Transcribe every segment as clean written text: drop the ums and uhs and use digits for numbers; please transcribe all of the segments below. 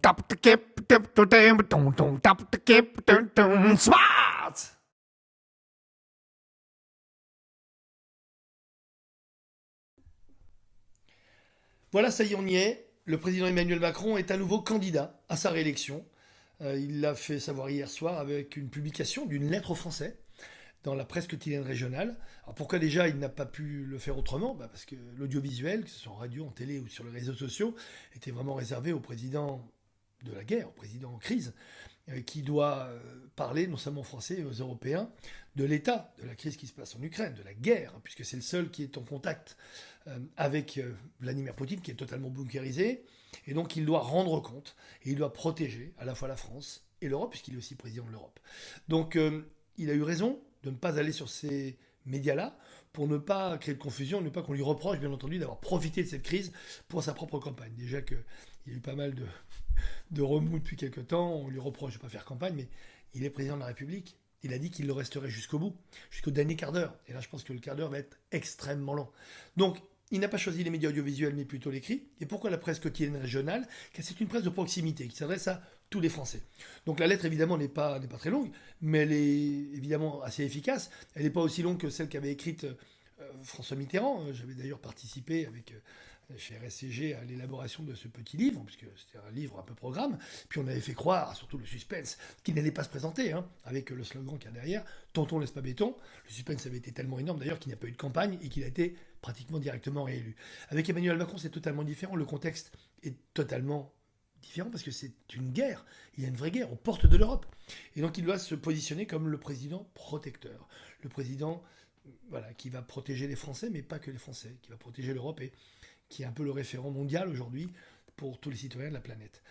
Smart! Voilà, ça y est, on y est. Le président Emmanuel Macron est à nouveau candidat à sa réélection. Il l'a fait savoir hier soir avec une publication d'une lettre aux Français dans la presse quotidienne régionale. Alors pourquoi déjà il n'a pas pu le faire autrement? Parce que l'audiovisuel, que ce soit en radio, en télé ou sur les réseaux sociaux, était vraiment réservé au président de la guerre, au président en crise, qui doit parler non seulement aux Français et aux Européens de l'état de la crise qui se passe en Ukraine, de la guerre, puisque c'est le seul qui est en contact avec Vladimir Poutine, qui est totalement bunkérisé. Et donc il doit rendre compte et il doit protéger à la fois la France et l'Europe, puisqu'il est aussi président de l'Europe. Donc il a eu raison de ne pas aller sur ces médias-là pour ne pas créer de confusion, ne pas qu'on lui reproche, bien entendu, d'avoir profité de cette crise pour sa propre campagne. Déjà qu'il y a eu pas mal de remous depuis quelques temps, on lui reproche de ne pas faire campagne, mais il est président de la République. Il a dit qu'il le resterait jusqu'au bout, jusqu'au dernier quart d'heure. Et là, je pense que le quart d'heure va être extrêmement long. Donc, il n'a pas choisi les médias audiovisuels, mais plutôt l'écrit. Et pourquoi la presse quotidienne régionale? Car c'est une presse de proximité qui s'adresse à tous les Français. Donc la lettre, évidemment, n'est pas très longue, mais elle est évidemment assez efficace. Elle n'est pas aussi longue que celle qu'avait écrite François Mitterrand. J'avais d'ailleurs participé avec chez RSCG à l'élaboration de ce petit livre, puisque c'était un livre un peu programme. Puis on avait fait croire, surtout le suspense, qu'il n'allait pas se présenter, avec le slogan qu'il y a derrière, Tonton laisse pas béton. Le suspense avait été tellement énorme d'ailleurs qu'il n'y a pas eu de campagne et qu'il a été pratiquement directement réélu. Avec Emmanuel Macron, c'est totalement différent. Le contexte est totalement différent parce que c'est une guerre. Il y a une vraie guerre aux portes de l'Europe. Et donc il doit se positionner comme le président protecteur. Le président voilà, qui va protéger les Français, mais pas que les Français, qui va protéger l'Europe et qui est un peu le référent mondial aujourd'hui pour tous les citoyens de la planète.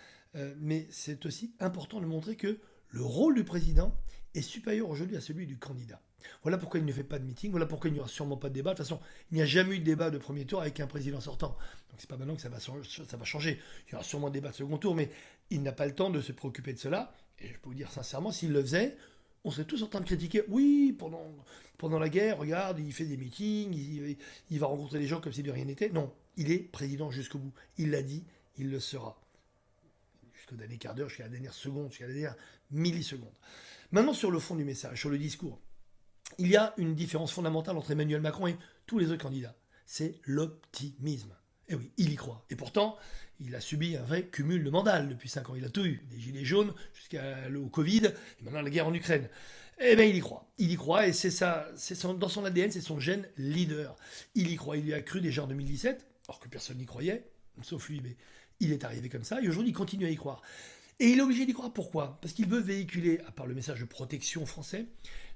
Mais c'est aussi important de montrer que le rôle du président est supérieur aujourd'hui à celui du candidat. Voilà pourquoi il ne fait pas de meeting, voilà pourquoi il n'y aura sûrement pas de débat. De toute façon, il n'y a jamais eu de débat de premier tour avec un président sortant. Donc c'est pas maintenant que ça va changer. Il y aura sûrement un débat de second tour, mais il n'a pas le temps de se préoccuper de cela. Et je peux vous dire sincèrement, s'il le faisait, on serait tous en train de critiquer. Oui, pendant la guerre, regarde, il fait des meetings, il va rencontrer les gens comme si de rien n'était. Non, il est président jusqu'au bout. Il l'a dit, il le sera. Jusqu'au dernier quart d'heure, jusqu'à la dernière seconde, jusqu'à la dernière milliseconde. Maintenant, sur le fond du message, sur le discours, il y a une différence fondamentale entre Emmanuel Macron et tous les autres candidats. C'est l'optimisme. Et oui, il y croit. Et pourtant, il a subi un vrai cumul de mandales depuis 5 ans. Il a tout eu. Des gilets jaunes jusqu'au Covid et maintenant la guerre en Ukraine. Eh bien, il y croit. Il y croit et c'est ça, dans son ADN, c'est son gène leader. Il y croit. Il y a cru déjà en 2017, alors que personne n'y croyait, sauf lui, mais il est arrivé comme ça. Et aujourd'hui, il continue à y croire. Et il est obligé d'y croire. Pourquoi? Parce qu'il veut véhiculer, à part le message de protection français,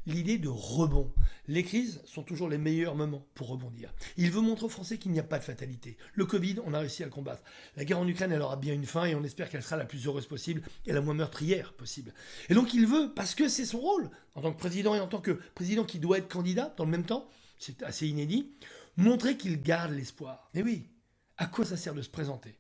l'idée de rebond. Les crises sont toujours les meilleurs moments pour rebondir. Il veut montrer aux Français qu'il n'y a pas de fatalité. Le Covid, on a réussi à le combattre. La guerre en Ukraine, elle aura bien une fin et on espère qu'elle sera la plus heureuse possible et la moins meurtrière possible. Et donc il veut, parce que c'est son rôle, en tant que président et en tant que président qui doit être candidat dans le même temps, c'est assez inédit, montrer qu'il garde l'espoir. Mais oui, à quoi ça sert de se présenter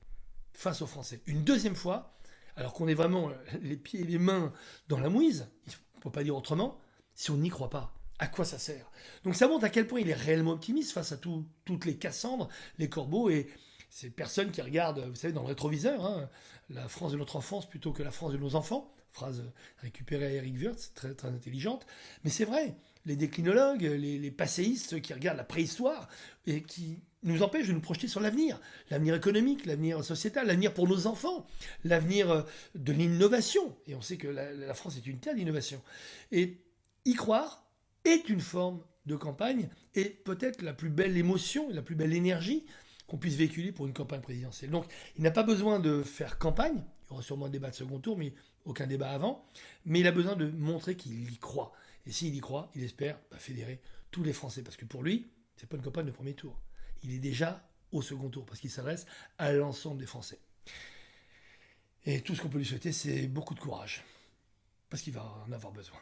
face aux Français une deuxième fois, alors qu'on est vraiment les pieds et les mains dans la mouise, il ne faut pas dire autrement, si on n'y croit pas? À quoi ça sert? Donc ça montre à quel point il est réellement optimiste face à toutes les Cassandres, les corbeaux et ces personnes qui regardent, vous savez, dans le rétroviseur, la France de notre enfance plutôt que la France de nos enfants. Phrase récupérée à Eric Wirtz, très, très intelligente. Mais c'est vrai, les déclinologues, les passéistes qui regardent la préhistoire et qui nous empêchent de nous projeter sur l'avenir. L'avenir économique, l'avenir sociétal, l'avenir pour nos enfants, l'avenir de l'innovation. Et on sait que la France est une terre d'innovation. Et y croire est une forme de campagne et peut-être la plus belle émotion, la plus belle énergie qu'on puisse véhiculer pour une campagne présidentielle. Donc il n'a pas besoin de faire campagne, il y aura sûrement un débat de second tour, mais aucun débat avant, mais il a besoin de montrer qu'il y croit. Et s'il y croit, il espère fédérer tous les Français, parce que pour lui, c'est pas une campagne de premier tour. Il est déjà au second tour, parce qu'il s'adresse à l'ensemble des Français. Et tout ce qu'on peut lui souhaiter, c'est beaucoup de courage, parce qu'il va en avoir besoin.